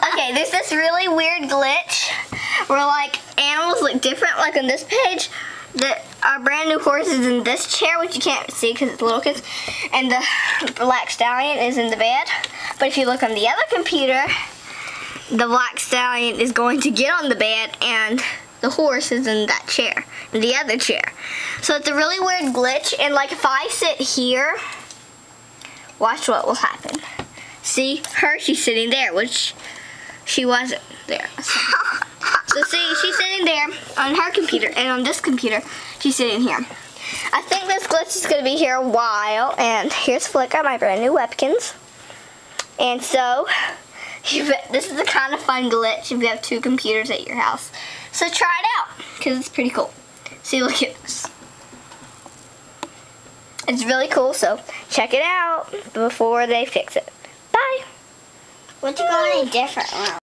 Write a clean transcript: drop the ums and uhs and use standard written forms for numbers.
Okay, there's this really weird glitch where like animals look different. Like on this page, our brand new horse is in this chair, which you can't see because it's little kids, and the black stallion is in the bed. But if you look on the other computer, the black stallion is going to get on the bed and the horse is in that chair, in the other chair. So it's a really weird glitch, and like if I sit here, watch what will happen. See, she's sitting there, which she wasn't there. So see, she's sitting there on her computer, and on this computer, she's sitting here. I think this glitch is going to be here a while, and here's Flicker, my brand new Webkinz. And so, this is the kind of fun glitch if you have two computers at your house. So try it out, because it's pretty cool. See, look at this. It's really cool, so check it out before they fix it. Bye. What to go in a different room?